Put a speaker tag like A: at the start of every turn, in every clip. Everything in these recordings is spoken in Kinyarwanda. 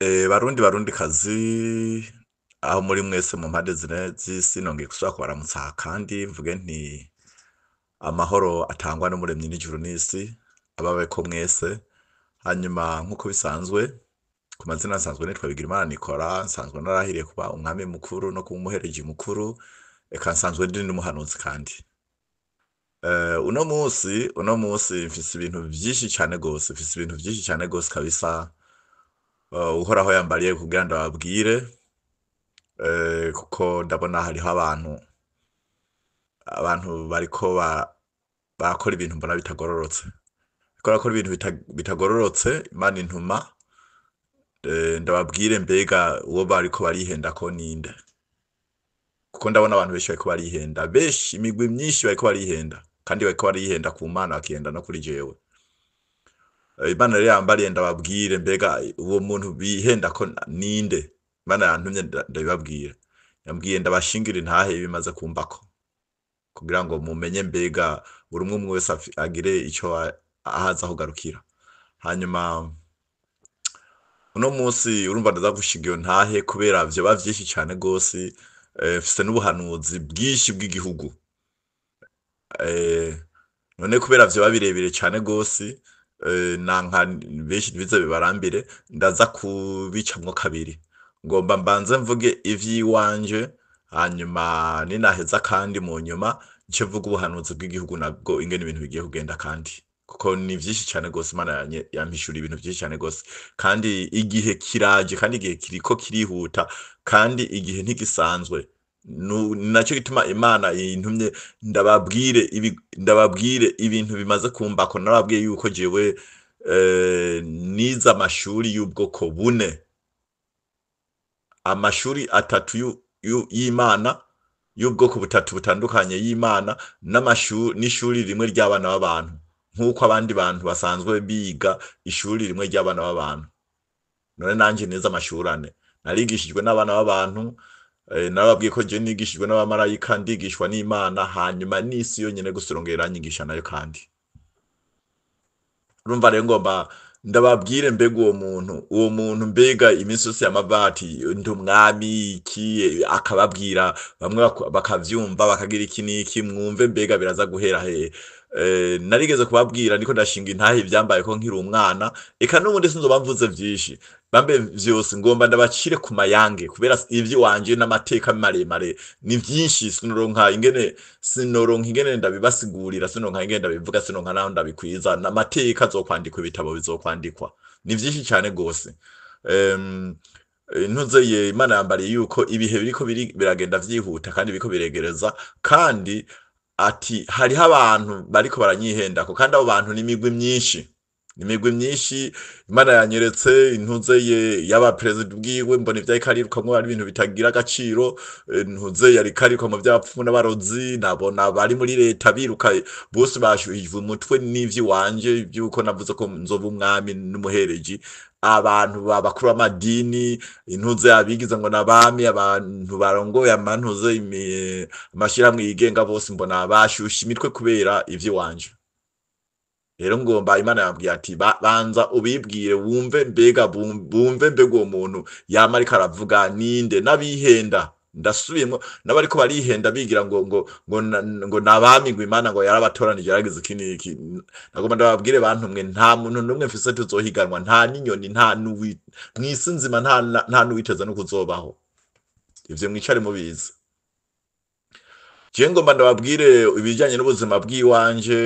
A: Barundi kazi aho muri mwese mu mpande zine z'isi nongeye gusubira kubaramutsa kandi mvuge nti amahoro atangwa n'umuremyi n'ijuru n'isi ababe ko mwese. Hanyuma nk'uko bisanzwe ku mazina nsanzwe nitwa Bigirimana Nikora, nsanzwe narahiriye kuba umwami mukuru no kuba umuhereji mukuru, eka nsanzwe ndi n'umuhanuzi kandi. Uno musi mfise ibintu vyinshi cane gose, kabisa. Uhoraho yambariye kugira ndababwire, kuko ndabona hariho abantu bariko barakora ibintu mbona bitagororotse, bariko barakora ibintu bitagororotse. Imana intuma ndababwire mbega uwo bariko barihendako ninde, kuko ndabona abantu benshi bariko barihenda, benshi imigwi myinshi bariko barihenda, kandi bariko barihenda ku Mana bakihenda no kuri jewe. Imana rero yambariye ndababwire mbega uwo muntu bihendako ninde. Imana yantumye ndabibabwira, yambwiye ndabashingira intahe bimaze kumbako, kugira ngo mumenye mbega buri umwe wese agire ico ahaza kugarukira. Hanyuma uno musi urumva ndaza gushinga iyo ntahe kubera vyoba vyinshi cane gose, mfise n'ubuhanuzi bwinshi bw'igihugu. None kubera vyoba birebire cane gose, nanka benshi ntibize bibarambire, ndaza kubicamwo kabiri. Ngomba mbanze mvuge ivyiwanje, hanyuma ninaheza kandi mu nyuma nce mvuga ubuhanuzi bw'igihugu nabwo ingene ibintu bigiye kugenda, kandi kuko ni vyinshi cane gose. Imana yampishuriye ibintu vyinshi cane gose, kandi igihe kiraje, kandi igihe kiriko kirihuta, kandi igihe ntigisanzwe. Naco gituma Imana intumye ndababwire ibintu bimaze kumbako. Narababwiye yuko jewe nize amashuri y'ubwoko bune, amashuri atatu y'Imana, y'ubwoko butatu butandukanye y'Imana, n'ishuri rimwe ry'abana b'abantu, nk'uko abandi bantu basanzwe biga ishuri rimwe ry'abana b'abantu. None nanje nize amashuri ane, narigishijwe n'abana b'abantu. Narababwiye ko je nigishijwe n'abamarayika, ndigishwa n'Imana, hanyuma n'isi yonyene gusa irongera iranyigisha nayo kandi. Urumva rero ngomba ndababwire mbega uwo muntu mbega iminsi yose y'amavati ndi umwami iki, akababwira bamwe bakavyumva bakagira iki n'iki, mwumve mbega biraza guhera hehe. Narigeze kubabwira ndiko ndashinga intahe ivyambaye ko nkiri umwana, eka n'ubundi sinzoba mvuze vyinshi. Bambe vyose ngomba ndabacire ku mayange, kubera ivy'iwanje n'amateka maremare ni vyinshi, sinoronka ingene ndabibasigurira, sinoronka ingene ndabivuga, sinoronka naho ndabikwiza. N'amateka azokwandikwa, ibitabo bizokwandikwa, ni vyinshi cane gose. Ntuzeye Imana yambariye yuko ibihe biriko biragenda vyihuta kandi biriko biregereza, kandi ati hariho abantu bariko baranyihendako, kandi abo bantu n'imigwi myinshi. Imana yanyeretse intuzeye yaba president bwiwe, mbona ivyariko arirukamwo ari ibintu bitagira agaciro. Ntuzeye ariko ariruka mu vy'abapfumu n'abarozi, nabona bari muri leta biruka bose bashuhijwe umutwe n'ivy'iwanje, vy'uko navuze ko nzoba umwami n'umuhereji. Abantu bakuru b'amadini, intuze abigize ngo nabami, abantu barongoye amashirahamwe yigenga, bose mbona bashushe imitwe kubera ivy'iwanje. Rero ngomba, Imana yambwiye ati banza ubibwire wumve mbega uwo muntu yama ariko aravuga ninde. N'abihenda ndasubiyemo, n'abariko barihenda bigira ngo nabami, ngo Imana ngo yarabatoranije yaragize iki n'iki. Nagomba ndababwire bantumwe, nta muntu n'umwe mfise tuzohiganwa, nta n'inyoni, mw'isi nzima nta n'uwiteze no kuzobaho. Ivyo mwicare mubizi. Je ngomba ndababwire ibijanye n'ubuzima bw'iwanje,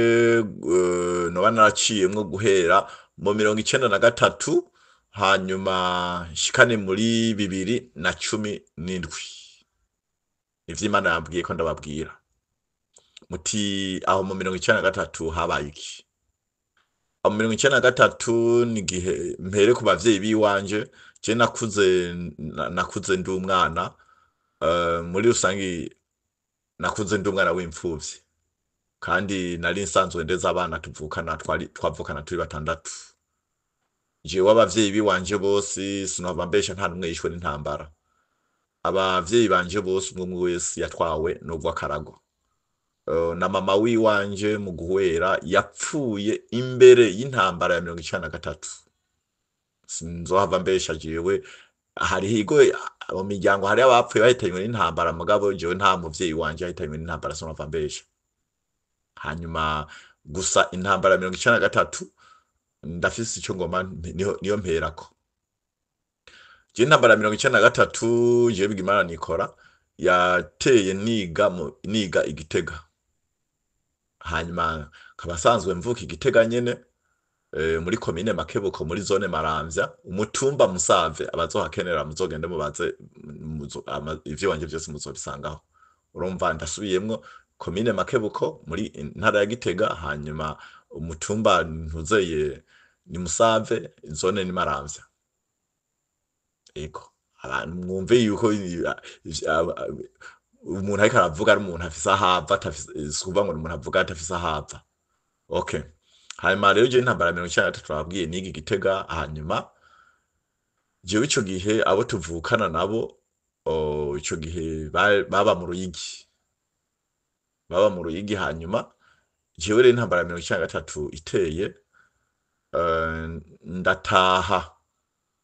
A: noba naraciyemwo guhera mu 1993, hanyuma shikane muri 2017. Ivy'Imana yambwiye ko ndababwira. Muti aho mu 1993 habaye iki? Aho mu 1993 nigihe mpere ku bavyeyi biwanje. Je nakuze ndi umwana, muri rusangi nakuze ndi umwana w'imfuvyi, kandi nari nsanzwe ndeza abana twavukana turi batandatu. Jewe abavyeyi biwanje bose sinova mbesha, nta numwe yishwe n'intambara. Abavyeyi banje bose umwe wese yatwawe n'urw'akarago. Na mama wiwanje mu guhwera yapfuye imbere y'intambara ya 1993. sinzohava mbesha jewe hari higo mu miryango hari abapfuye bahitanywe n'intambara mugabo jewe nta muvyeyi wanje yahitanywe n'intambara sinova mbesha. Hanyuma gusa intambara 1993 ndafise ico ngoma niyo mperako. Je intambara 1993 je bigimana nikora yateye niga Igitega. Hanyuma kabasanzwe mvuka Igitega nyene muri komine Makebuko muri zone Maramvya umutumba Musave abazohakenera muzogende mubaze ivyo wanje byose muzobisangaho. Urumva ndasubiyemwo komine Makebuko muri ntara ya Gitega hanyuma umutumba ntuzeye ni Musave zone ni Maramvya. Ego abantu mwumve yuko umuntu ariko aravuga ari umuntu afise ahava atafise ngo umuntu avuga atafise ahava. Okay. Hanyuma rero je intambara 1993 turabwiye nigi Gitega hanyuma jewe ico gihe abo tuvukana nabo ico gihe baba mu Ruyigi. Baba mu Ruyigi hanyuma jewe rero intambara 1993 iteye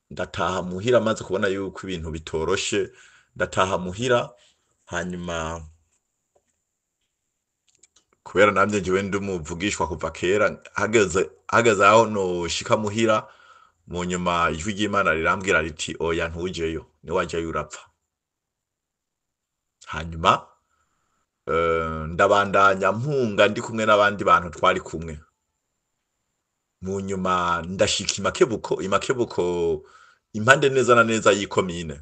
A: ndataha muhira maze kubona yuko ibintu bitoroshe ndataha muhira hanyuma kubera namye jewe ndumuvugishwa kuva kera hageze aho no shika muhira mu nyuma ijwi ry'Imana rirambwira riti oya ntujeyo ni waje urapfa. Hanyuma ndabandanya mpunga ndi kumwe n'abandi bantu twari kumwe. Mu nyuma ndashika Imakebuko impande neza na neza y'ikomine.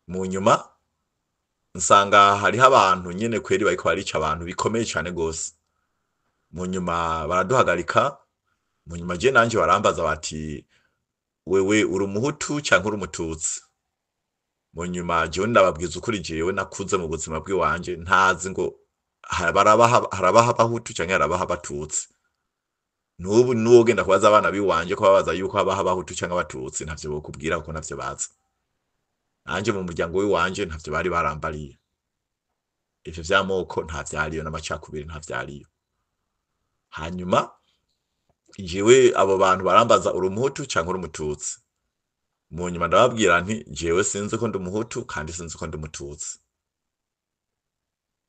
A: Mu nyuma nsanga hariho abantu nyene kweri bariko barica abantu bikomeye cyane gose. Mu nyuma baraduhagarika, mu nyuma je nanje barambaza bati wewe uri umuhutu cyangwa uri umututsi. Mu nyuma je ndababwiza ukuri jewe nakuze mu buzima bw'iwanje ntazi ngo harabaha abahutu cyangwa harabaha abatutsi. Nubu nuwogenda kubaza abana biwanje ko babaza yuko habaha abahutu cyangwa abatutsi ntavyo bokubwira ko ntavyo baza. Anje mu muryango w'iwanje ntavyo bari barambariye. Ivyo vy'amoko ntavyariyo n'amacakubiri ntavyariyo. Hanyuma jewe abo bantu barambaza uri umuhutu cyangwa uri umututsi. Mu nyuma ndababwira nti jewe sinzi ko ndi umuhutu kandi sinzi ko ndi umututsi.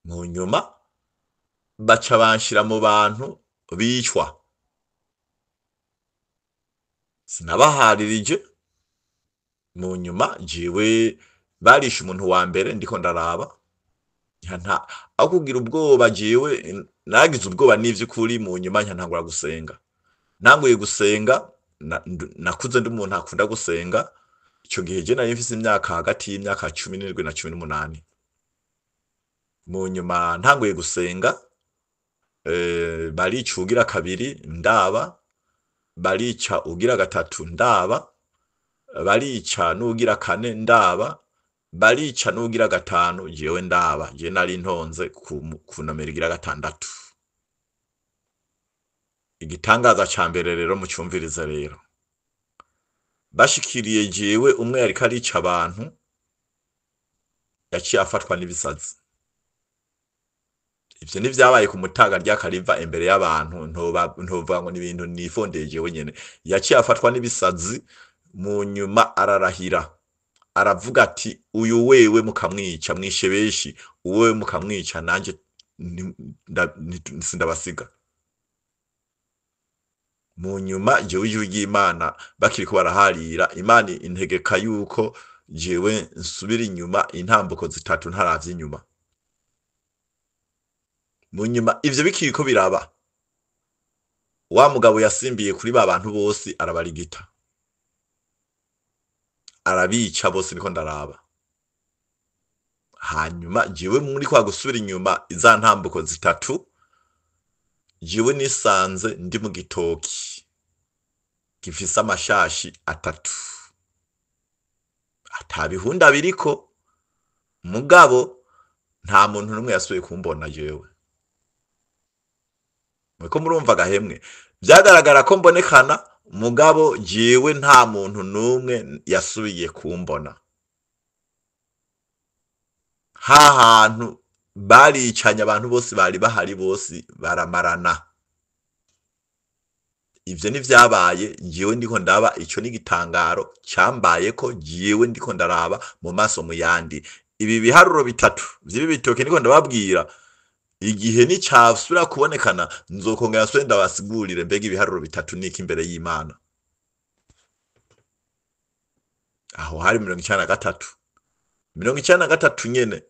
A: Mu nyuma baca banshira mu bantu bicwa. Sinabaharirije. Mu nyuma jewe barisha umuntu wa mbere ndiko ndaraba nta aho kugira ubwoba jewe nagize ubwoba n'ivy'ukuri. Mu nyuma ntangura gusenga. Nanguye gusenga nakuze ndi umuntu akunda gusenga. Ico gihe je nari mfise imyaka hagati y'imyaka 17 na 18. Mu nyuma ntanguye gusenga barica ugira kabiri ndaba, barica ugira gatatu ndaba, barica n'ugira kane ndaba, barica n'ugira gatanu jewe ndaba. Je nari ntonze ku nomero igira gatandatu. Igitangaza ca mbere rero mucumvirize rero bashikiriye jewe umwe yariko arica abantu yaciye afatwa n'ibisazi. Ivyo nivyabaye ku Mutaga rya Kariva imbere y'abantu ntovuga ngo n'ibintu nifondeye jewe nyene. Yaciye afatwa n'ibisazi. Mu nyuma ararahira aravuga ati uyu wewe mukamwica mwishe beshi uwewe mukamwica nanje sindabasiga. Mu nyuma jewe ijwi ry'Imana bakiriko baraharira Imana integeka yuko jewe nsubira inyuma intambuko zitatu ntaravye inyuma. Mu nyuma ivyo bikiriko biraba wa mugabo yasimbiye kuri ba bantu bose arabarigita arabica bose niko ndaraba. Hanyuma jewe muri kwa gusubira inyuma iza ntambuko zitatu jewe nisanze ndi mu gitoki gifise amashashi atatu atabihunda biriko mugabo nta muntu numwe yasubiye kumbona jewe. Mweko murumva gahemwe byagaragara ko mbonekana mugabo jewe nta muntu numwe yasubiye kumbona. Hantu baricanya abantu bose bari bahari bose baramarana. ivyo nivyabaye jewe ndiko ndaba, ico n'igitangaro cambayeko jewe ndiko ndaraba mu maso mu yandi. Ibi biharuro bitatu vy'ibi bitoke ndiko ndababwira, igihe nicasubira kubonekana nzokongera nsubire ndabasigurire mbega ibiharuro bitatu niki imbere y'Imana. Aho hari 93. 93 nyene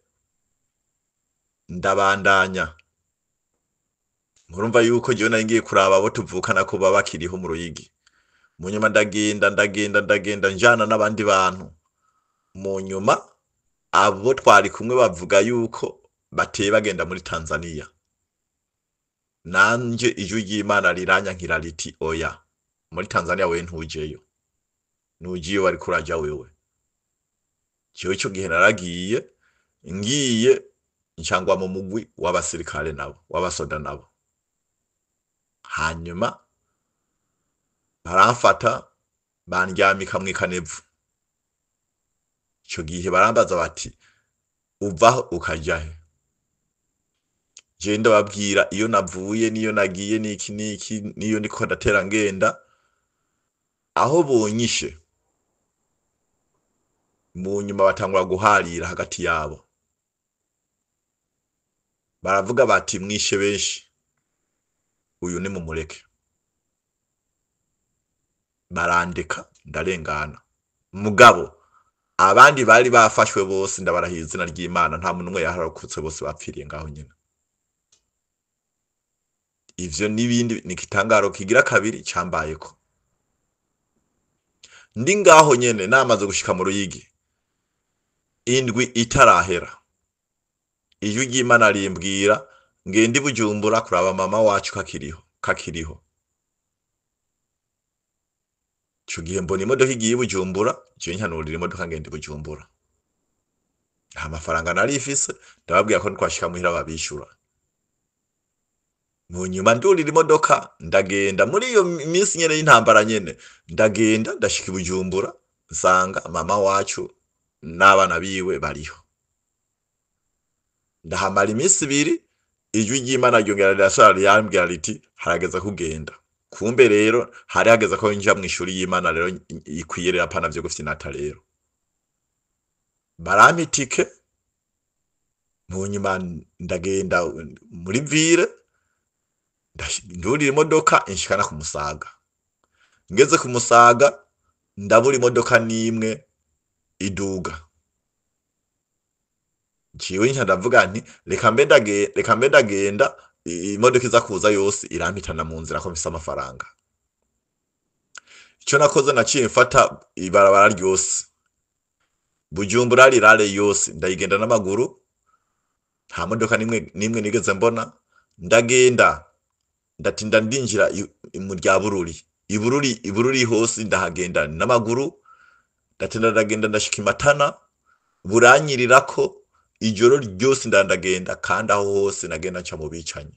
A: ndabandanya, murumva yuko jewe nari ngiye kuraba abo tuvukana ko baba bakiriho mu Ruyigi. Mu nyuma ndagenda njana n'abandi bantu. Mu nyuma abo twari kumwe bavuga yuko bateye bagenda muri Tanzania. Nanje ijwi ry'Imana riranyankira riti oya, muri Tanzania wewe ntujeyo, nugiye wari kuraja wewe. Jewe ico gihe naragiye, ngiye ncangwa mu mugwi w'abasirikare nabo, w'abasoda nabo. Hanyuma baramfata bandyamika mw'ikanevu. Ico gihe barambaza bati uva ukajahe. Je ndababwira iyo navuye niyo nagiye niki niyo ndiko ndatera ngenda. Aho bonyishe mu nyuma batangura guharira hagati yabo, baravuga bati mwishe benshi, uyu ni mumureke. Barandeka ndarengana. Mugabo abandi bari bafashwe bose ndabarahiye izina ry'Imana, nta muntu umwe yaharokotse, bose bapfiriye ngaho nyene. Ivyo nibindi nikitangaro kigira kabiri cambayeko. Ndi ngaho nyene namaze gushika mu Ruyigi, indwi itarahera, ijwi ry'Imana rimbwira ngende i Bujumbura kuraba mama wacu kakiriho. Ico gihe mbona imodoka igiye i Bujumbura, je nyanurira imodoka ngende i Bujumbura. Nta mafaranga nari ifise, ndababwira ko twashika muhira babishura. Mu nyuma ndurira imodoka ndagenda, muri iyo minsi nyene y'intambara nyene ndagenda ndashika i Bujumbura, nsanga mama wacu n'abana biwe bariho. Ndahamara iminsi ibiri, ijwi ry'Imana ryongera rirambwira riti harageza kugenda. Kumbe rero hari hageza ko nja mw'ishuri y'Imana rero ikwiye rero apana vyo gufyinata rero. Barampa itike, mu nyuma ndagenda muri ville, ndurira imodoka inshikana ku Musaga. Ngeze ku Musaga ndabura imodoka n'imwe iduga. Jewe nca ndavuga nti reka mbe ndagenda, imodoka iza kuza yose irampitana mu nzira ko mfise amafaranga. Ico nakoze naciye mfata ibarabara ryose, Bujumbura rirare yose ndayigenda n'amaguru, nta modoka nimwe nigeze mbona. Ndagenda ndatinda ndinjira mu rya Bururi. Ibururi hose ndahagenda n'amaguru, ndatinda ndagenda ndashika Imatana, buranyirirako ijoro ryose ndagenda, kandi aho hose nagenda nca mu bicanyi.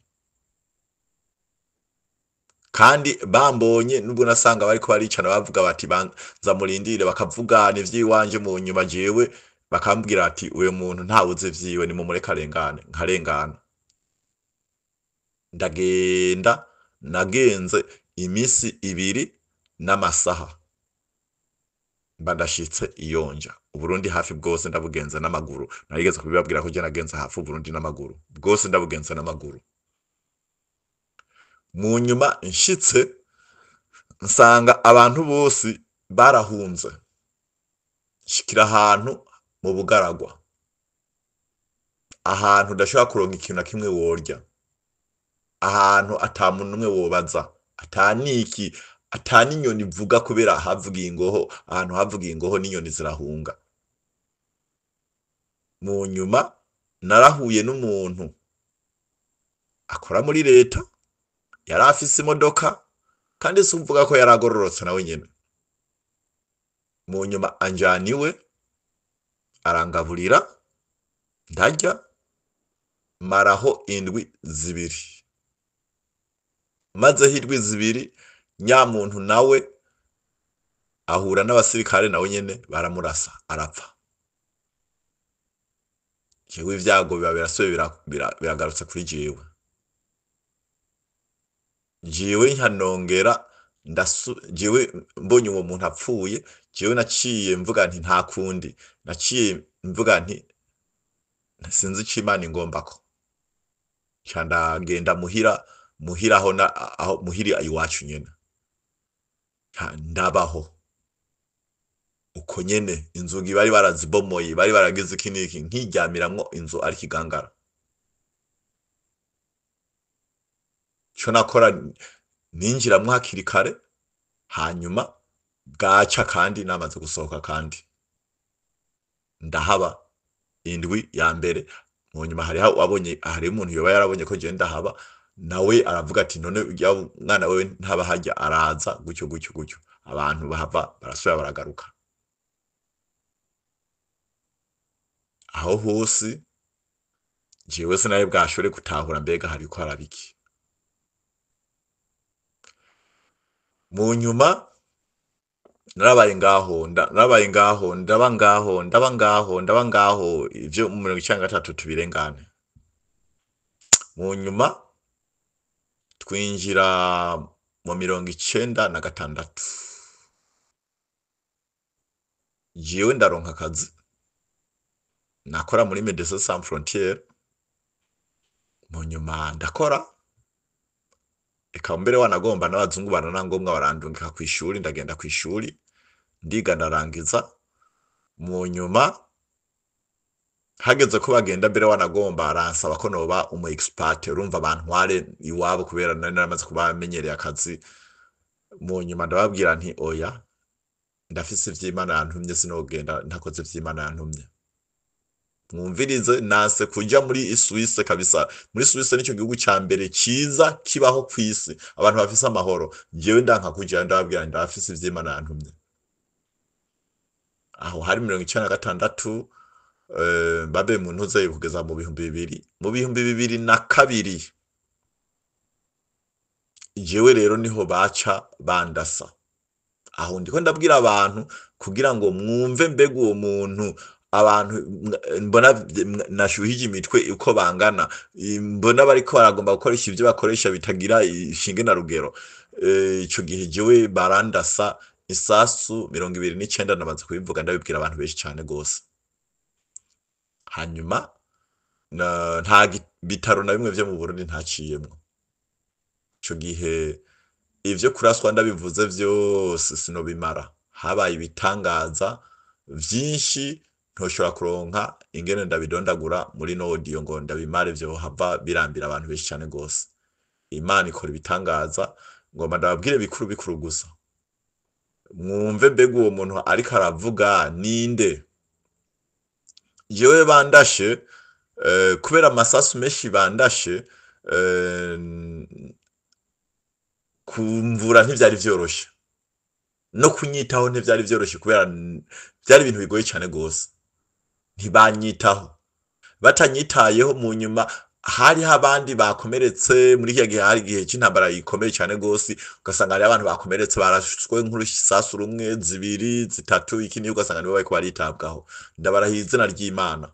A: Kandi bambonye nubwo nasanga bariko baricana bavuga bati banza murindire bakavugana ivy'iwanje, mu nyuma jewe bakambwira ati uyo muntu ntawuze vyiwe ni mumureka arengane. Nkarengana. Ndagenda nagenze imisi 2 n'amasaha mbandashitse iyonja. Uburundi hafi bwose ndabugenza n'amaguru. Narigeze kubibabwira ko je nagenza hafi Uburundi n'amaguru, bwose ndabugenza n'amaguru. Mu nyuma nshitse nsanga abantu bose barahunze, shikira ahantu mu bugaragwa, ahantu ndashobora kuronka ikintu na kimwe worya, ahantu atamuntu umwe wobaza, atani inyoni ivuga kubera havugiye ingoho. Ahantu havugiye ingoho n'inyoni zirahunga. Mu nyuma narahuye n'umuntu akora muri leta, yari afise imodoka, kandi sumvuga ko yaragororotse nawe nyene. Mu nyuma anjana iwe, arangaburira, ndarya, maraho indwi 2. Maze hindwi 2, nyamuntu nawe ahura n'abasirikare nawe nyene baramurasa arapfa. Jewe ivyago biba biragarutse kuri jewe. Jewe nkanongera jewe mbonye uwo muntu apfuye, jewe naciye mvuga nti nta kundi, naciye mvuga nti sinzi ico Imana ingombako, ca ndagenda muhira aho muhira iwacu nyene, ndabaho uko nyene, inzugi bari barazibomoye, bari baragize iki n'iki, nkiryamiramwo inzu ari ikigangara. Ico nakora ninjiramwo hakiri kare, hanyuma bwaca kandi namaze gusohoka kandi ndahaba indwi ya mbere. Mu nyuma hariho umuntu yoba yarabonye ko je ndahaba, nawe aravuga ati none urya mwana wewe ntaba harya, araza gutyo gutyo gutyo, abantu bahava barasubira baragaruka. Aho hose jewe sinaye bwashobore gutahura mbega hariko harabiki. Mu nyuma narabaye ngaho ndaba ngaho ivyo mu 1993 tubirengane. Mu nyuma twinjira mu 1996, jewe ndaronka akazi nakora muri Médecins Sans Frontières. Mu nyuma ndakora, eka mbere wanagomba n'abazungu baranangomwa barandungika kw'ishuri, ndagenda kw'ishuri ndiga ndarangiza. Mu nyuma hageze ko bagenda, mbere wanagomba aransaba ko noba umu expert, urumva bantware iwabo kubera nari naramaze kubamenyereye akazi. Mu nyuma ndababwira nti oya, ndafise ivy'Imana yantumye, sinogenda ntakoze ivy'Imana yantumye. Mwumvirize, nase kuja muri Suisse kabisa. Muri Suisse nico gihugu ca mbere ciza kibaho kw'isi, abantu bafise amahoro. Jewe ndanka kuja, ndababwira ndafise ivy'Imana yantumye. Aho hari 1996, babe mu ntuze kugeza mu 2000. Mu 2002 jewe rero niho baca bandasa. Aho ndiko ndabwira abantu kugira ngo mwumve mbega uwo muntu, abantu mbona nashuhije imitwe uko bangana, mbona bariko baragomba gukoresha ivyo bakoresha bitagira ishinge na rugero. Ico gihe jewe barandasa isasu 29, namaze kubivuga ndabibwira abantu benshi cane gose. Hanyuma nta bitaro na bimwe vyo mu Burundi ntaciyemwo. Ico gihe ivyo kuraswa ndabivuze vyose sinobimara, habaye ibitangaza vyinshi ntoshobora kuronka ingene ndabidondagura muri no audio ngo ndabimare, vyo hava birambira abantu benshi cane gose. Imana ikora ibitangaza, ngomba ndababwire bikuru bikuru gusa, mwumve mbega uwo muntu ariko aravuga ninde. Jewe bandashe, kubera amasasu menshi bandashe, kumvura ntivyari vyoroshe, no kunyitaho ntivyari vyoroshe kubera vyari ibintu bigoye cane gose. Ntibanyitaho, batanyitayeho. Mu nyuma hariho abandi bakomeretse muri kiya gihe, hari igihe c'intambara ikomeye cane gose, ugasanga hari abantu bakomeretse barashwe nk'urusasu rumwe, zibiri, zitatu, ikindi ugasanga nibo bariko baritabwaho. Ndabarahiye izina ry'Imana,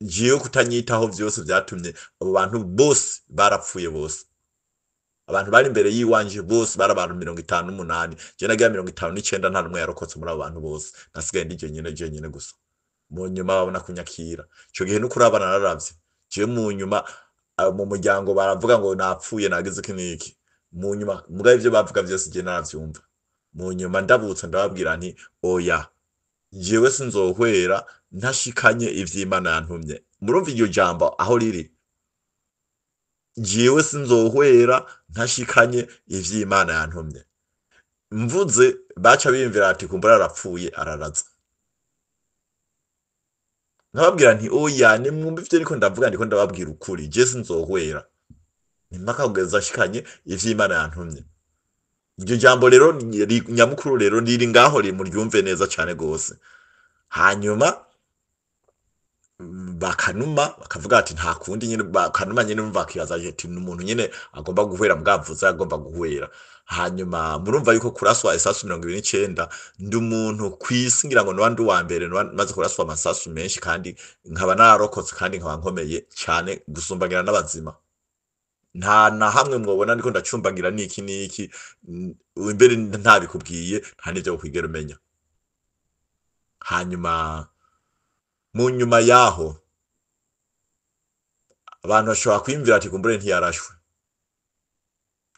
A: jewe kutanyitaho vyose vyatumye abo bantu bose barapfuye bose. Abantu bari imbere yiwanje bose bari abantu 58, je nagira 59, nta numwe yarokotse muri abo bantu bose, nasigaye ndi jenyene gusa. Mu nyuma babona kunyakira, ico gihe n'ukuri abana nararavye. Jewe mu nyuma mu muryango baravuga ngo napfuye nagize iki n'iki. Mu nyuma mugabe ivyo bavuga vyose je naravyumva. Mu nyuma ndabutse ndababwira nti oya, jewe sinzohwera ntashikanye ivy'Imana yantumye. Murumva iryo jambo aho riri, jewe sinzohwera ntashikanye ivy'Imana yantumye. Mvuze baca bimvira ati kumbura arapfuye araraza. Nkababwira nti oya, nimwumva ivyo ariko ndavuga, ndiko ndababwira ukuri, je sinzohwera impaka kugeza ashikanye ivy'Imana yantumye. Iryo jambo rero nyamukuru rero riri ngaho, muryumve neza cane gose. Hanyuma bakanuma bakavuga ati nta kundi nyene, bakanuma nyene numva kibaza ati n'umuntu nyene agomba guhwera, mwavuze agomba guhwera. Hanyuma murumva yuko kuraswa isasu 29, ndi umuntu kwisi ngira ngo nandi wa mbere maze kuraswa amasasu menshi, kandi nkaba nararokotse, kandi nkaba nkomeye cyane gusumbagira n'abazima. nta na hamwe mwobona ndiko ndacumbagira niki niki, imbere ntabikubwiye nta n'ivyo wokwigera umenya. Hanyuma mu nyuma yaho abantu bashobora kwiyumvira ati kumbure ntiyarashwe,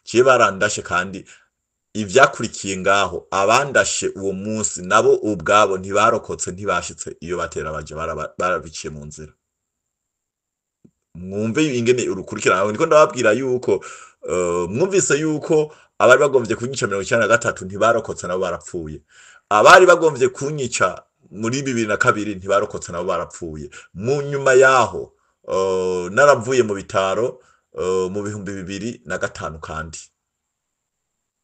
A: ciye barandashe kandi ivyakurikiye ngaho abandashe uwo munsi nabo ubwabo ntibarokotse, ntibashitse iyo batera baje, barabiciye mu nzira. Mwumve ingene urukurikirana, niko ndababwira yuko mwumvise yuko abari bagomvye kunyica 1993 ntibarokotse nabo barapfuye, abari bagomvye kunyica muri 2002 ntibarokotse nabo barapfuye. Mu nyuma yaho naravuye mu bitaro mu 2005 kandi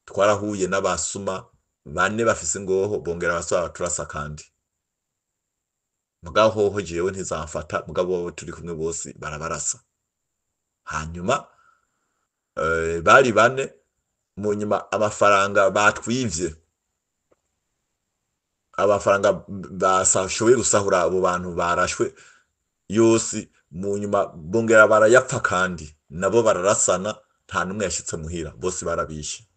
A: twarahuye n'abasuma bane bafise ingoho bongera basaba turasa kandi mugabo hoho jewe ntizamfata, mugabo turi kumwe bose barabarasa. Hanyuma bari bane, mu nyuma amafaranga batwivye, amafaranga bashoboye gusahura abo bantu barashwe yose, mu nyuma bongera barayapfa kandi nabo bararasana, nta numwe yashitse muhira, bose barabishe.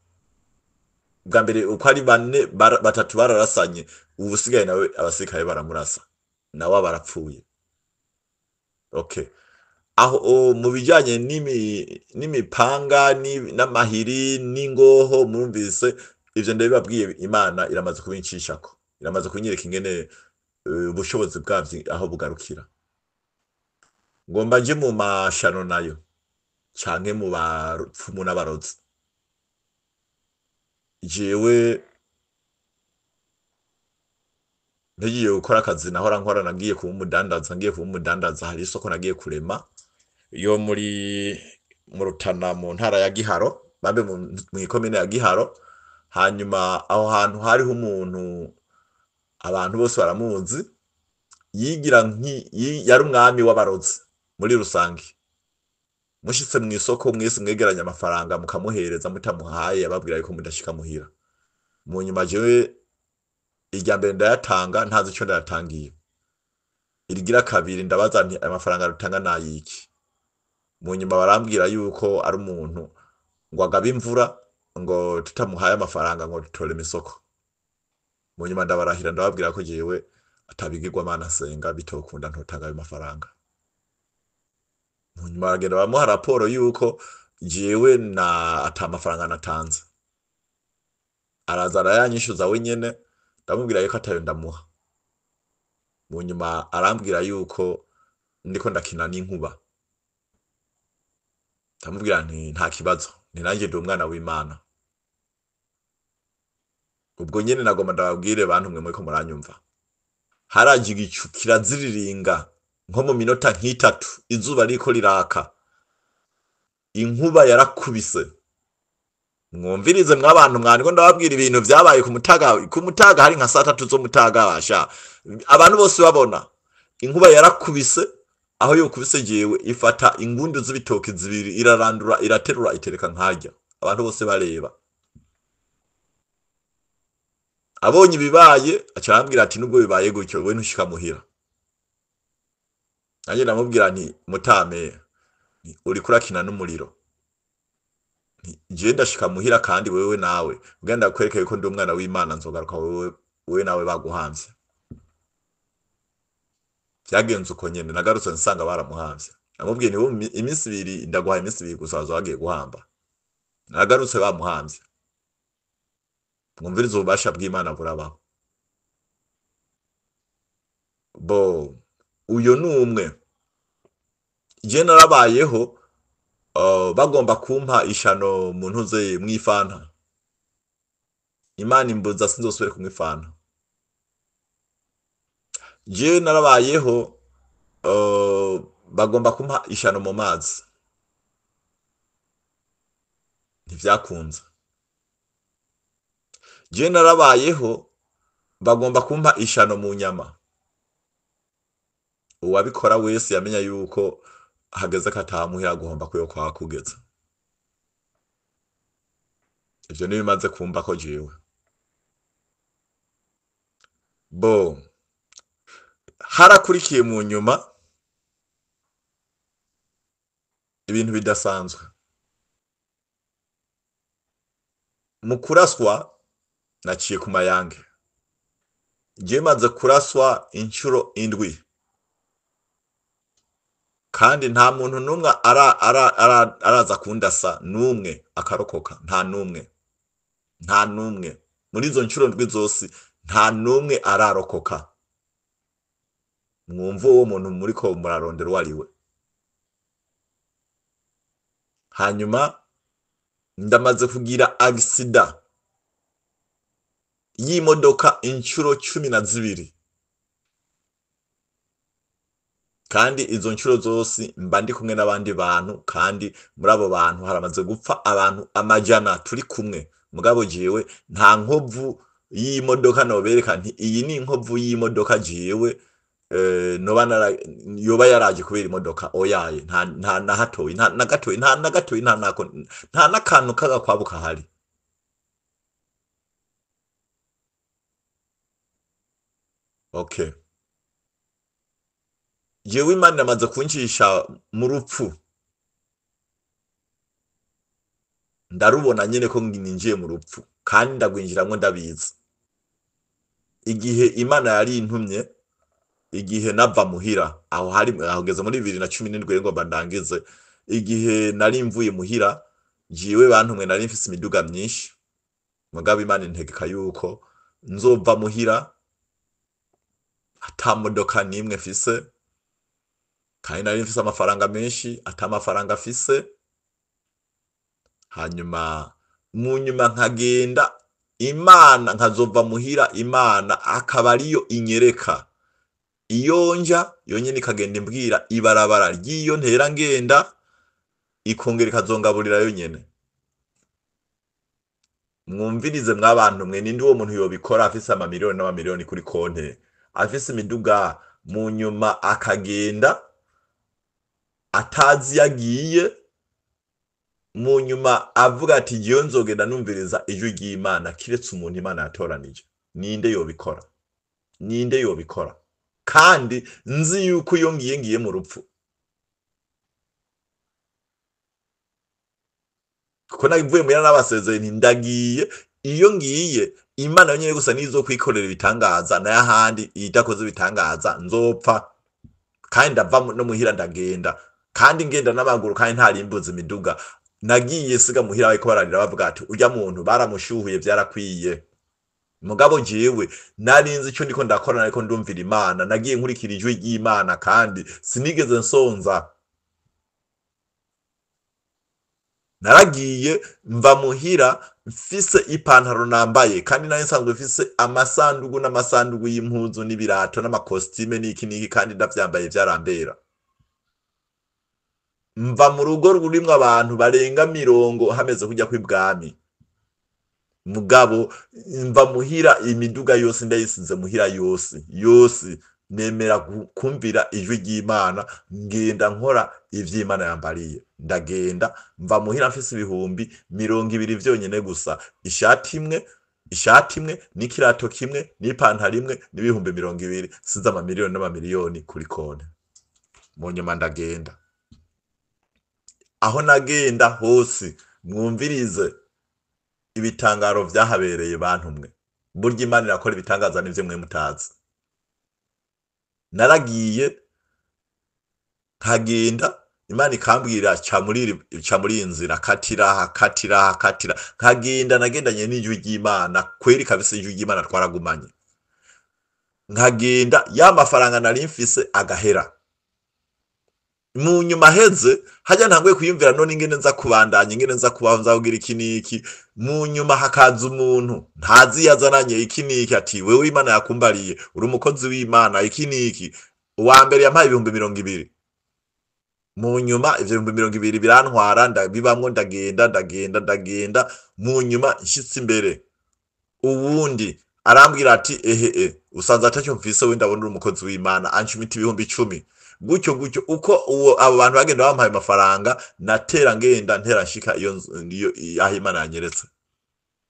A: Bwa mbere uko ari bane, batatu bararasanye, ubusigaye nawe abasirikare baramurasa nawe barapfuye. Okay, aho mu bijanye n'imipanga n'amahiri n'ingoho, murumvise ivyo ndabibabwiye, Imana iramaze kubincishako, iramaze kunyereka ingene ubushobozi bwavyo aho bugarukira. Ngomba nje mu mashano nayo canke mu bapfumu n'abarozi, jewe ngiye gukora akazi nahora nkora, nagiye kuba umudandaza, hari isoko nagiye kurema yo mu Rutana mu ntara ya Giharo, bambe mu ikomine ya Giharo. Hanyuma aho hantu hariho umuntu abantu bose baramuzi, yigira yari umwami w'abarozi muri rusange. Mushitse mu isoko mwese mwegeranya amafaranga mukamuhereza, mutamuhaye yababwira yuko mudashika muhira. Mu nyuma jewe irya mbere ndayatanga ntazi ico ndayatangiye, irigira kabiri ndabaza nti amafaranga rutanga nayiki. Mu nyuma barambwira yuko ari umuntu ngo agaba imvura, ngo tutamuhaye amafaranga ngo dutore imisoko. Mu nyuma ndabarahira ndababwira ko jewe atabigirwa Mana senga bitokunda ntotanga ayo mafaranga. Mu nyuma bagenda bamuha raporo yuko jewe ata mafaranga natanze, araza arayanyishuza wenyene, ndamubwira yuko atayo ndamuha. Mu nyuma arambwira yuko ndiko ndakina n'inkuba, ndamubwira nti nta kibazo, ni nanjye ndi umwana w'Imana. Ubwo nyene nagomba ndababwire bantu mwe muriko muranyumva, haraje igicu kiraziriringa nko mu minota nk'itatu, izuba riko riraka, inkuba yarakubise. Mwumvirize mw'abantu mwaniko ndababwira ibintu vyabaye ku mutaga hari nka 3 zo mutaga basha, abantu bose babona inkuba yarakubise. Aho yokubise jewe ifata ingundu z'ibitoki zibiri, irarandura, iraterura, itereka nkarya, abantu bose bareba. Abonye ibibaye acarambwira ati nubwo bibaye gutyo we ntushika muhira. Nanje ndamubwira nti mutame, uri kurakina n'umuriro, je ndashika muhira kandi wewe nawe ugenda kwereka yuko ndi umwana w'Imana, nzogaruka wewe nawe baguhamvye. Vyagenze uko nyene, nagarutse nsanga baramuhamvye. Namubwiye ni iminsi 2 ndaguhaye iminsi 2 gusa bagiye guhamba. Nagarutse bamuhamvye. Mwumvirize ububasha bw'Imana burabaho. Bo uyo ni umwe. Je narabayeho bagomba kumpa ishano mu ntuze mw'ifanta, Imana imbuza sinzosubire kumwifanta. Je narabayeho bagomba kumpa ishano mu mazi, ntivyakunze. Je narabayeho bagomba kumpa ishano mu nyama, uwabikora wese yamenya yuko hageze katamuhira guhomba kuyo kwa kugeza. Ivyo nibimaze kumva ko jewe. Bo harakurikiye mu nyuma ibintu bidasanzwe. mu kuraswa naciye ku mayange, je maze kuraswa inshuro indwi, kandi nta muntu numwe araza kundasa numwe akarokoka, nta numwe muri izo nshuro ndwi zose nta numwe ararokoka. Mwumva uwo muntu muriko murarondera uwo ariwe. Hanyuma ndamaze kugira agisida y'imodoka inshuro 12, kandi izo nshuro zose mba ndi kumwe n'abandi bantu, kandi muri abo bantu haramaze gupfa abantu amajana turi kumwe. Mugabo jewe nta nkovu y'imodoka nobereka nti iyi ni inkovu y'imodoka jewe yoba yaraje kubera imodoka oyaye, nta na hatoyi, nta na gatoyi, nta nakantu kagakwabuka hari. Okay, jewe Imana yamaze kuncisha mu rupfu, ndarubona nyene ko ninjiye mu rupfu, kandi ndagwinjiramwo ndabizi. Igihe Imana yari intumye, igihe nava muhira, aho hageze muri 2017 ngo bandangize, igihe nari mvuye muhira, jiwe bantumwe nari mfise imiduga myinshi, mugabo Imana integeka yuko nzova muhira ata modoka nimwe mfise, kandi nari mfise amafaranga menshi ata amafaranga afise. Hanyuma mu nyuma nkagenda, Imana nkazova muhira, Imana akaba ariyo inyereka iyo nja, yonyene ikagenda imbwira ibarabara ry'iyo ntera ngenda, ikongera ikazongaburira yonyene. Mwumvirize mwabantu mwe, ninde uwo muntu yobikora afise amamiliyoni n'amamiliyoni kuri konte, afise imiduga, mu nyuma akagenda atazi yagiye, mu nyuma avuga ati jewe nzogenda numviriza ijwi ry'Imana, kiretse umuntu Imana yatoranije. Ninde yobikora? Ninde yobikora? Kandi nzi yuko iyo ngiye mu rupfu, kuko nagivuye mu yana n'abasezerano ndagiye, iyo ngiye Imana yonyene gusa nizo kwikorera ibitangaza, na yahandi idakoze ibitangaza nzopfa. Kandi ndava no muhira ndagenda, kandi ngenda n'amaguru, kandi ntarimbuza imiduga. Nagiye siga muhira bariko bararira bavuga ati urya muntu baramushuhuye vyarakwiye. Mugabo jewe narinzi ico ndiko ndakora, ariko ndumvira Imana, nagiye nkurikira ijwi ry'Imana, kandi sinigeze nsonza. Naragiye mva muhira mfise ipantaro nambaye, kandi nari nsanzwe mfise amasandugu n'amasandugu y'impuzu n'ibirato n'amakostime n'iki, kandi ndavyambaye vyarambera. Mva mu rugo rurimwo abantu barenga 70 hameze kujya kw'ibwami. Mugabo mva muhira imiduga yose ndayisize muhira yose nemera kumvira ijwi ry'Imana, ngenda nkora ivy'Imana yambariye. Ndagenda mva muhira mfise 20,000 vyonyene gusa, ishati imwe n'ikirato kimwe n'ipantaro imwe n'ibihumbi 20,000, siza amamiliyoni n'amamiliyoni kuri konte. Mu nyuma ndagenda, aho nagenda hose mwumvirize ibitangaro vyahabereye bantumwe. Burya Imana irakora ibitangaza n'ivyo mwe mutazi. Naragiye nkagenda, Imana ikambwira ca muri inzira, katira. Nkagenda, nagendanye n'ijwi ry'Imana, kweri kabisa ijwi ry'Imana twaragumanye. Nkagenda, ya mafaranga nari mfise agahera. Mu nyuma heze hajya ntanguye kuyumvira none ingene nza kubandanya, ingene nza kubaho, nzavugira iki niki. Mu nyuma hakaza umuntu ntazi yazananye iki niki, ati wewe Imana yakumbariye, uri umukozi w'Imana, iki niki. Uwa mbere yampaye 20,000. Mu nyuma ivyo 20,000 birantwara, ndabibamwo, ndagenda. Mu nyuma nshitse imbere, uwundi arambwira ati usanze atacyo mfise, we ndabona uri umukozi w'Imana, anshimita 10,000. Gutyo uko abo bantu bagenda bampaye amafaranga, natera ngenda ntera nshika iyo aho Imana yanyeretse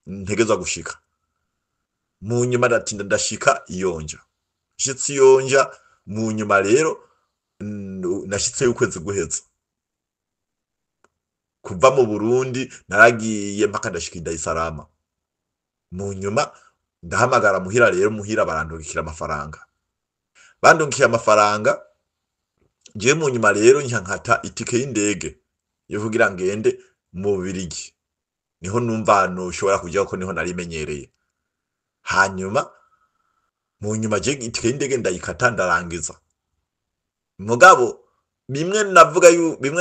A: ntegezwa gushika. Mu nyuma ndatinda ndashika iyonja, nshitse iyonja. Mu nyuma rero nashitse y'ukwezi guheze, kuva mu Burundi naragiye mpaka ndashika i Dar es Salaam. mu nyuma ndahamagara muhira, rero muhira barandungikira amafaranga, bandungikiye amafaranga. Je mu nyuma rero nkata itike y'indege yo kugira ngende mu Bubiligi, niho numva ushobora kujyaho ko niho narimenyereye. Hanyuma mu nyuma je itike y'indege ndayikata ndarangiza, mugabo bimwe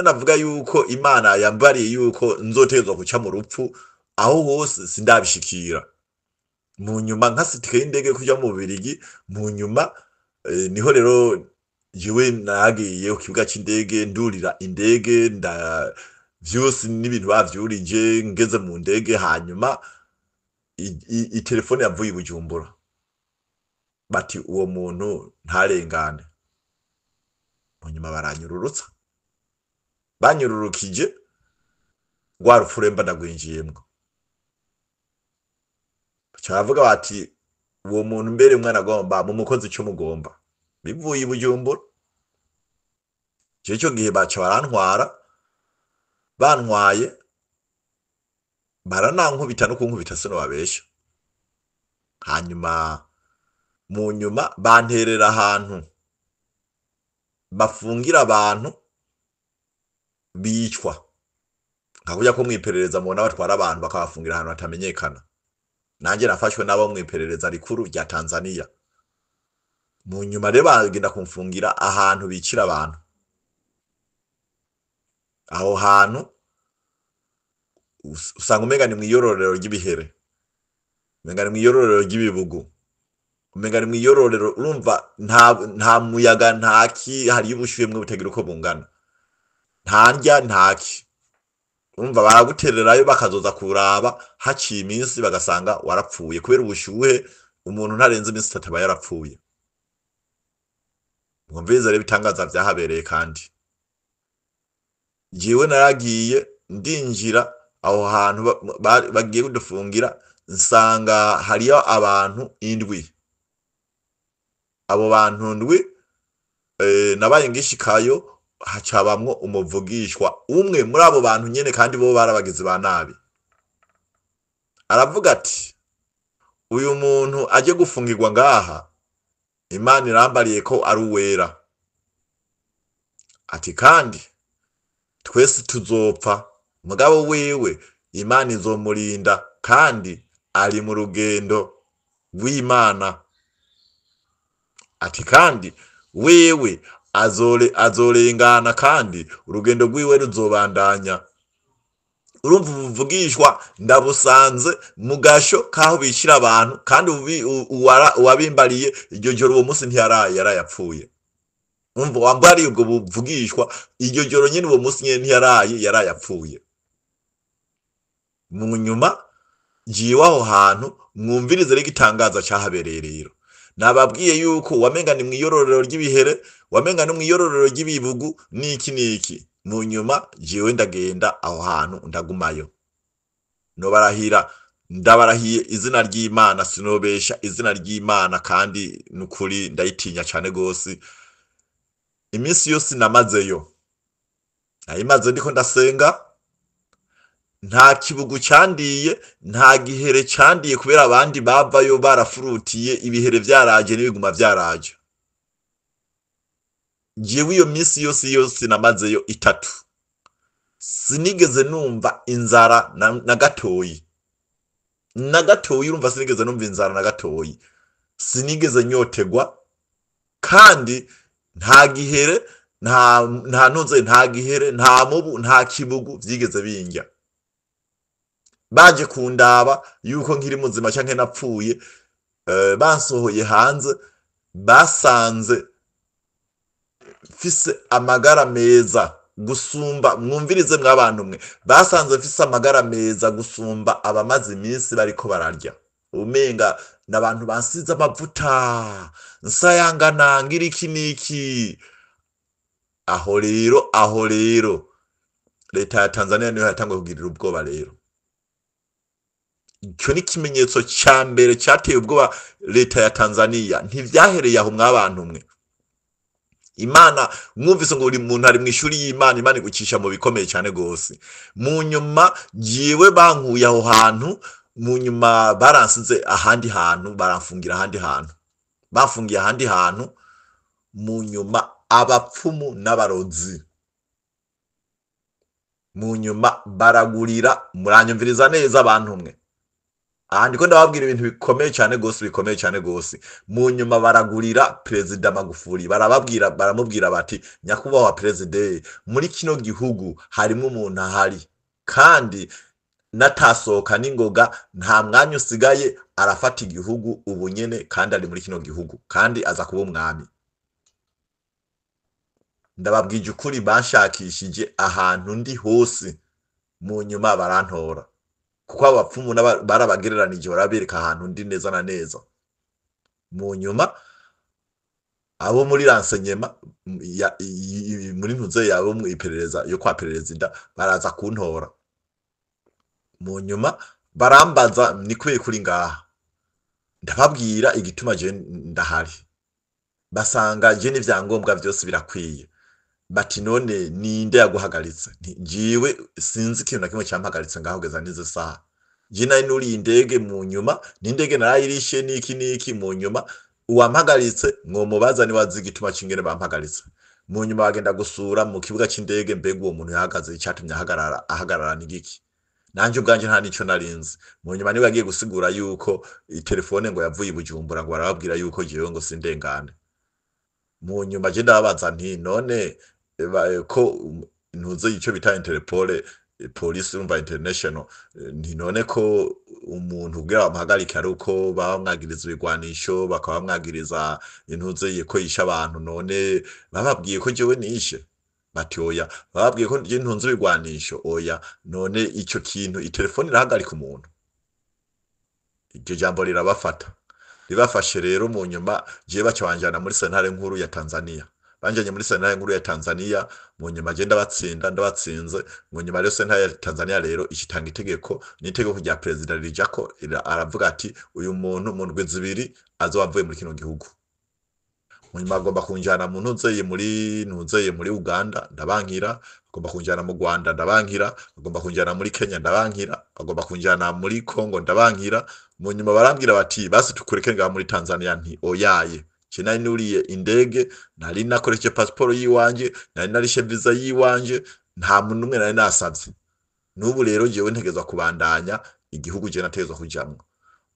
A: navuga yuko Imana yambariye yuko nzotezwa guca mu rupfu, aho hose sindabishikira. Mu nyuma nkasi itike y'indege kujya mu Bubiligi, mu nyuma niho rero jewe nagiye ku kibuga c'indege ndurira indege, vyose n'ibintu bavyurije, ngeze mu ndege. Hanyuma telefone yavuye i Bujumbura, bati uwo muntu ntarengane. Mu nyuma baranyururutsa, banyururukije rwa rupfuremba ndagwinjiyemwo. Bavuga bati uwo muntu mbere umwana agomba mu mukozi cyo mugomba, bivuye i Bujumbura. Cyo gihe baca barantwara, bantwaye baranankubita no kunkubita sino babesha. Hanyuma mu nyuma banterera ahantu bafungira abantu bicwa, nkakuja ko mwiperereza mubona batwara abantu bakabafungira ahantu batamenyekana. Nanje nafashwe nabo mwiperereza rikuru rya Tanzania. Mu nyuma rero bagenda kumfungira ahantu bicira abantu. Aho hantu usanga umenga ni mwiyororero ry'ibihere, umenga ni mwiyororero ry'ibibugu, umenga ni mwiyororero. Urumva nta muyaga, ntaki, hari ubushuye butagira uko bungana, nta ndya ntaki. Urumva baragutererayo bakazoza kuraba, haciye iminsi bagasanga warapfuye kubera ubushuhe. Umuntu ntarenze iminsi 3 aba yarapfuye. Uvyumvirize rero ibitangaza vyahabereye. kandi jewe naragiye ndinjira aho hantu bagiye kudufungira, nsanga hariyo abantu 7. Abo bantu 7 nabaye ngishikayo, hacabamwo umuvugishwa umwe muri abo bantu nyene, kandi bo barabagize ba nabi. Aravuga ati uyu muntu aje gufungirwa ngaha, Imana irambariye ko ari uwera. Ati kandi twese tuzopfa, mugabo wewe Imana izomurinda, kandi ari mu rugendo rw'Imana. Ati kandi wewe azorengana, kandi urugendo rwiwe ruzobandanya. Urumva ubuvugishwa ndabusanze mu gasho kaho bicira abantu, kandi uwabimbariye iryo joro uwo munsi yarayapfuye. Umva wambariye ubwo buvugishwa iryo joro nyene uwo munsi nyene yarayapfuye. Mu nyuma jiwe aho hantu, mwumvirize rero igitangaza cyahabereye. Rero nababwiye yuko wamenga ni mwiyororero ry'ibihere, wamenga no mwiyororero ry'ibibugu niki. Mu nyuma jiwe ndagenda aho hantu ndagumayo, ndabarahiye izina ry'Imana, sinobesha izina ry'Imana, kandi nukuri ndayitinya cyane gose. Iminsi yose namazeyo, nayimaze ndiko ndasenga, nta kibugu cyandiye, nta gihere cyandiye, kubera abandi bavayo barafurutiye, ibihere vyaraje n'ibiguma vyaraje. Jewe iyo minsi yose namazeyo 3, sinigeze numva inzara na gatoyi. Urumva sinigeze numva inzara na gatoyi, sinigeze nyotegwa, kandi nta gihere, nta gihere, nta mubu, nta kibugu vyigeze bingya. Baje kundaba yuko nkiri muzima canke napfuye, bansohoye hanze, basanze mfise amagara meza gusumba, mwumvirize mw'abantu mwe, basanze mfise amagara meza gusumba abamaze iminsi bariko bararya. Umenga n'abantu bansize amavuta, nsayangana ngira iki niki. Aho rero leta ya Tanzania niyo yatanguye kugirira ubwoba. Rero icyo ni kimenyetso cya mbere cyateye ubwoba leta ya Tanzania. Ntivyahereye aho mw'abantu mwe. Imana mwumvise ngo uri muntu ari mw'ishuri y'Imana, Imana igucisha mu bikomeye cyane gose. Mu nyuma jiwe bankuye aho hantu, mu nyuma baransize ahandi hantu, baramfungira ahandi hantu, bafungiye ahandi hantu. Mu nyuma abapfumu n'abarozi mu nyuma baragurira, muranyumviriza neza abantu mwe, aha ndiko ndababwira ibintu bikomeye cyane gose, bikomeye cyane gose. Mu nyuma baragurira Perezida Magufuli, baramubwira bati nyakubahwa perezida, muri kino gihugu harimwo umuntu ahari kandi natasohoka n'ingoga, nta mwanya usigaye, arafata igihugu ubu nyene kandi ari muri kino gihugu kandi aza kuba umwami. Ndababwije ukuri, banshakishije ahantu ndi hose, mu nyuma barantora, kuko abapfumu barabagereranije, barabereka ahantu ndi neza na neza. Mu nyuma abo muri renseignement muri ntuze yabo mu iperereza yo kwa perezida baraza kuntora. Mu nyuma barambaza ni kwe kuri ngaha, ndababwira igituma je ndahari, basanga je n'ivyangombwa vyose birakwiye. Bati none ninde yaguhagaritse? Njiwe sinzi ikintu na kimwe cyampagaritse ngaho geza nize saha. Je nari nuri indege, mu nyuma n'indege narayirishe niki mu nyuma uwampagaritse mwomubaza ni wazi igituma cingene bampagaritse. Mu nyuma bagenda gusura mu kibuga c'indege, mbega uwo muntu yahagaze icyatumye ahagarara ni giki? Nanje ubwanje nta nico narinzi. Mu nyuma niwe yagiye gusigura yuko telefone ngo yavuye Bujumbura, ngo barababwira yuko jewe ngo sindengane. Mu nyuma je ndababaza nti none ko ntuze ico bita Interpol, police urumva international, nti none ko umuntu ubwira bamuhagarika ari uko baba mwagiriza ibigwanisho, bakaba mwagiriza intuze ko yisha abantu, none bababwiye ko jewe nishe? Bati oya. Bababwiye ko je ntunze ibigwanisho? Oya. None ico kintu itelefone irahagarika umuntu? Iryo jambo rirabafata, ribafashe rero. Mu nyuma je bacanjana muri sentare nkuru ya Tanzania, banjanye muri sentare nkuru ya Tanzania. Mu nyuma je ndabatsinze. Mu nyuma rero sentare ya Tanzania rero ishitanga itegeko, n'itegeko rya perezida rijako, aravuga ati uyu muntu mu ndwi zibiri azoba avuye muri kino gihugu. Mu nyuma agomba kunjana mu ntuze muri Uganda, ndabankira. Agomba kunjana mu Rwanda, ndabankira. Agomba kunjana muri Kenya, ndabankira. Agomba kunjana muri Congo, ndabankira. Mu nyuma barambwira bati basi tukureke ngaha muri Tanzania. Nti oyaye, je nari nuriye indege, nari nakoresheje passport yiwanje, nari narishe visa yiwanje, nta muntu umwe nari nasavye. N'ubu rero jewe ntegezwa kubandanya igihugu je nategezwa kujamwo.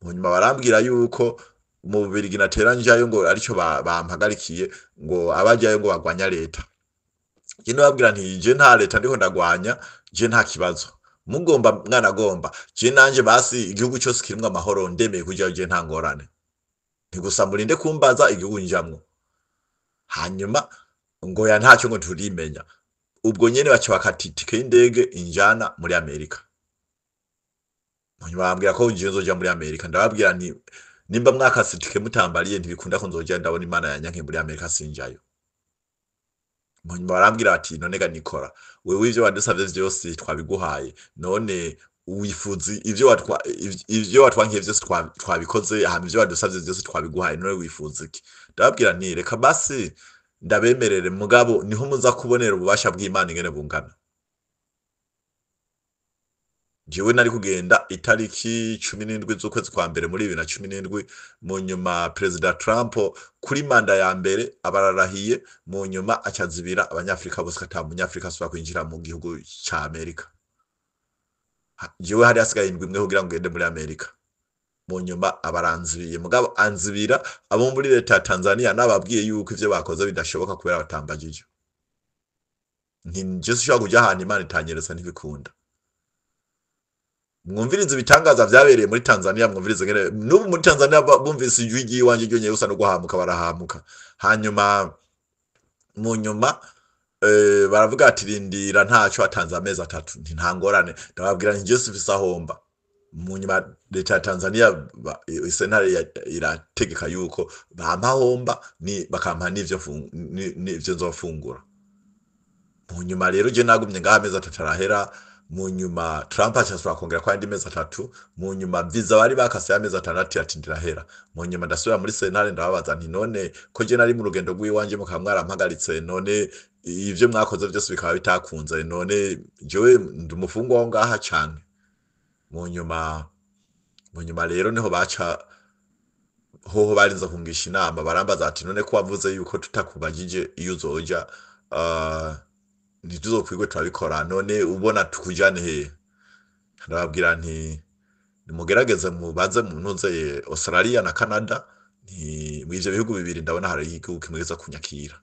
A: Mu nyuma barambwira yuko mu Bubiligi natera njayo ngo arico bampagarikiye, ngo abajayo ngo bagwanya leta. Je ndababwira nti je nta leta ndiko ndagwanya, je nta kibazo. Mugomba mwana agomba, je nanje basi igihugu cyose kirimwe amahoro, ndemeye kujayo, je nta ngorane. Ntigusa murinde kumbaza igihugu njamwo. Hanyuma ngo ya ntacyo ngo turimenya. Ubwo nyene baca bakatitike y'indege injana muri Amerika. Mu nyuma bambwira ko je nzoja muri Amerika. Ndababwira nti nimba mwakasitike mutambariye ntibikunda ko nzoja, ndabona Imana yanyanke muri Amerika sinjayo. Mu nyuma barambwira ati none ga Nikora, wewe ivyo wadusavye vyose twabiguhaye, none wifuzi ivyo watwankiye vyose twabikoze, hama ivyo wadusavye vyose twabiguhaye, none wifuza iki? Ndababwira nti reka basi ndabemerere, mugabo niho muza kubonera ububasha bw'Imana ingene bungana. Jewe nari kugenda itariki 17 z'ukwezi kwa mbere muri 2017. Mu nyuma Perezida Trump kuri manda ya mbere abararahiye, mu nyuma acazibira abanyafrika bose ata munyafrika asubira kwinjira mu gihugu ca Amerika. Jewe hari hasigaye indwi imwe kugira ngo ngende muri Amerika. Mu nyuma abaranzibiye, mugabo anzibira abo muri leta ya Tanzania, nababwiye yuko ivyo bakoze bidashoboka kubera batambagije. Nti je sinshobora kuja ahantu Imana itanyeretse ntibikunda. Mwumvirize ibitangaza vyabereye muri Tanzania, mwumvirize ngene n'ubu muri Tanzania bumvise ijwi ry'iwanje ryonye gusa no guhamuka, barahamuka. Hanyuma mu nyuma baravuga ati rindira ntacyo, atanze amezi 3. Nti nta ngorane. Ndababwira nti je sifisa homba. Mu nyuma leta ya Tanzania sentare irategeka yuko bampa homba, ni bakampa n'ivyo nzofungura. Mu nyuma rero je nagumye ngaha amezi 3 arahera. Mu nyuma Trump acasubira kongera kwa indi mezi 3. Mu nyuma visa bari bakase amezi 6 ati ndirahera. Mu nyuma ndasubira muri sentare ndababaza nti none ko je nari mu rugendo rw'iwanje mukaba mwarampagaritse, none ivyo mwakoze vyose bikaba bitakunze, none jewe ndi umufungwa wo ngaha cyane. Mu nyuma mu nyuma rero niho baca hoho barinze kungisha inama barambaza ati none ko wavuze yuko tutakubajije iyo uzoja uh, ntituzokwigwe turabikora none ubona tukujane he ndababwira nti nimugerageze mubaze mu ntuze Australia na Canada mw'ivyo bihugu bibiri ndabona hari igihugu kimwe kiza kunyakira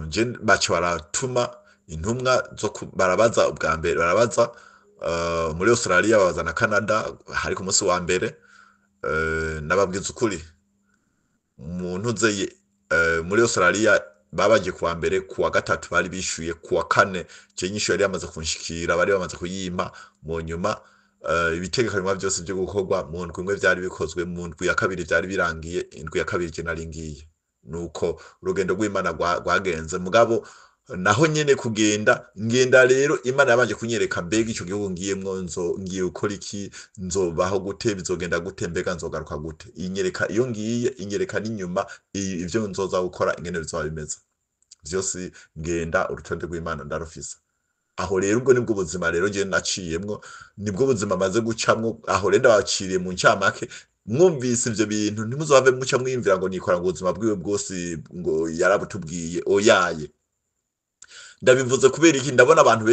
A: je baca baratuma intumwa barabaza ubwa mbere barabaza muri Australia babaza na Canada hari ku munsi wa mbere nababwiza ukuri umuntu nzeye muri Australia babaje kuwa mbere kuwa gatatu bari bishuye kuwa kane je nyishu yari yamaze kunshikira bari bamaze kuyimpa mu nyuma ibitegekanywa byose byo gukorwa mu ndwi imwe byari bikozwe mu ndwi ya kabiri byari birangiye indwi ya kabiri je naringiye nuko urugendo rw'Imana rwagenze mugabo naho nyene kugenda ngenda rero Imana yabanje kunyereka mbega ico gihugu ngiyemwo ngiye ukora iki nzobaho gute bizogenda gute mbega nzogaruka gute inyereka iyo ngiye inyereka n'inyuma ivyo nzoza gukora ingene bizoba bimeze vyose ngenda urutonde rw'Imana ndarufise aho rero ubwo nibwo buzima rero je naciyemwo nibwo buzima maze gucamwo aho rero ndabaciriye mu ncamake mwumvise ivyo bintu ntimuzove muca mwimvira ngo nikora ngo ubuzima bwiwe bwose ngo yarabutubwiye oyaye ndabivuze kubera iki ndabona abantu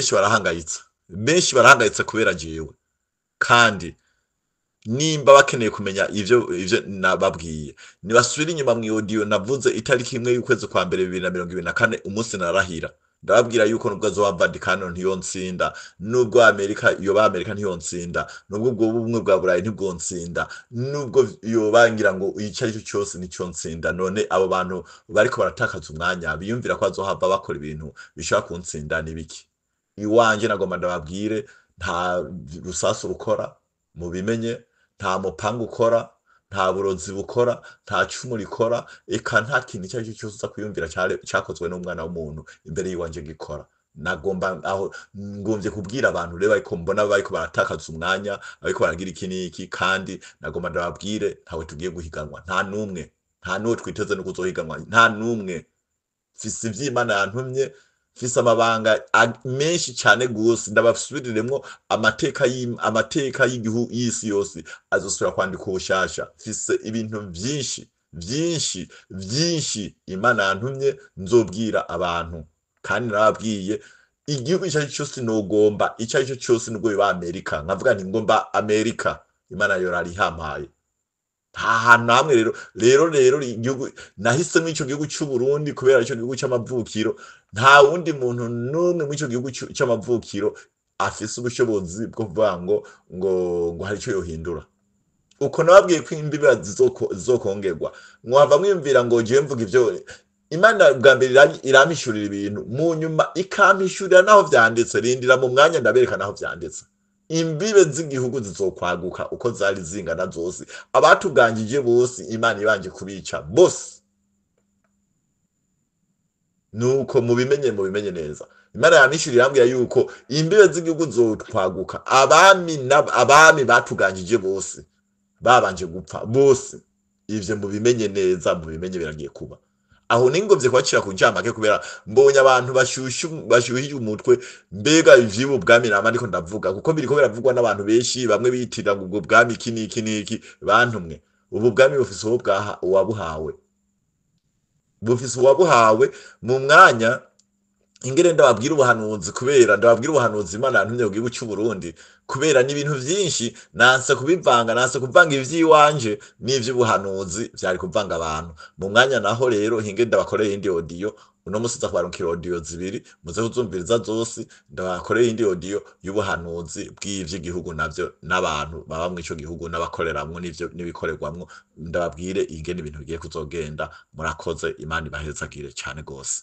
A: benshi barahangayitse kubera jewe kandi nimba bakeneye kumenya ivyo nababwiye nibasubira inyuma mu audio navuze itariki imwe y'ukwezi kwa mbere 2024 umunsi narahira ndababwira yuko nubwo azoba Vatikano ntiyonsinda nubwo Amerika ntiyonsinda nubwo ubwo bumwe bwa Burayi ntibwonsinda nubwo yobangira ngo icyo ari cyo cyose n'icyonsinda none abo bantu bariko baratakaza umwanya biyumvira ko azohava bakora ibintu bishaka kunsinda nibiki iwanje nagomba ndababwire nta rusasu rukora mu bimenye nta mupanga ukora nta burozi bukora nta cumu rikora eka nta kintu icyo ari cyo cyose uza kwiyumvira cyakozwe n'umwana w'umuntu imbere y'iwanje gikora nagomba aho ngomvye kubwira abantu rero ariko mbona bariko baratakaza umwanya ariko baragira iki niki kandi nagomba ndababwire ntawe tugiye guhiganwa nta nuwo twiteze no kuzohiganwa nta numwe fisi ivy'Imana yantumye fise amabanga menshi cyane gose ndabasubiriremwo amateka y'igihugu y'isi yose azosubira kwandika ubushasha fise ibintu vyinshi Imana yantumye nzobwira abantu kandi narabwiye igihugu icyo cyose nogomba icyo cyose nubwo biba Amerika nkavuga nti ngomba Amerika Imana yorari hampaye hantu hamwe rero igihugu nahisemo ico gihugu cy'u Burundi kubera ico gihugu cy'amavukiro nta wundi muntu numwe mu ico gihugu cy'amavukiro afise ubushobozi bwo kuvuga ngo hari ico yohindura uko nababwiye ko imbibe zizokongerwa mwava mwimvira ngo je mvuga ivyo Imana bwa mbere iramishurira ibintu mu nyuma ikamishurira naho vyanditse rindira mu mwanya ndabereka naho vyanditse imbibe z'igihugu zizokwaguka uko zari zingana zose abatugangije bose Imana ibanje kubica bose nuko mubimenye neza Imana yamishurira yambwira yuko imbibe z'igihugu zizokwaguka abami batugangije bose babanje gupfa bose ivyo mubimenye neza mubimenye biragiye kuba aho ningomvye kwacira ku ncamake kubera mbonye abantu bashyuhije umutwe mbega ivyibu bwami nama ndiko ndavuga kuko biriko biravugwa n'abantu benshi bamwe bitira ngo ubwo bwami iki bantumwe ubu bwami bufise uwabuhawe mu mwanya ingere ndababwira ubuhanuzi kubera ndababwira ubuhanuzi Imana yantumye mu gihugu cy'u Burundi kubera n'ibintu vyinshi nanse kuvanga ivyiwanje n'ivy'ubuhanuzi vyari kuvanga abantu mu mwanya naho rero hinge ndabakoreye indi audio uno musi za kwarunkira audio zibiri muze kuzumviriza zose ndabakoreye indi audio y'ubuhanuzi bw'ivy'igihugu navyo n'abantu baba mu ico gihugu n'abakoreramwo n'ivyo nibikorerwamwo ndababwire ingene ibintu bigiye kuzogenda murakoze Imana ibahezagire cyane gose.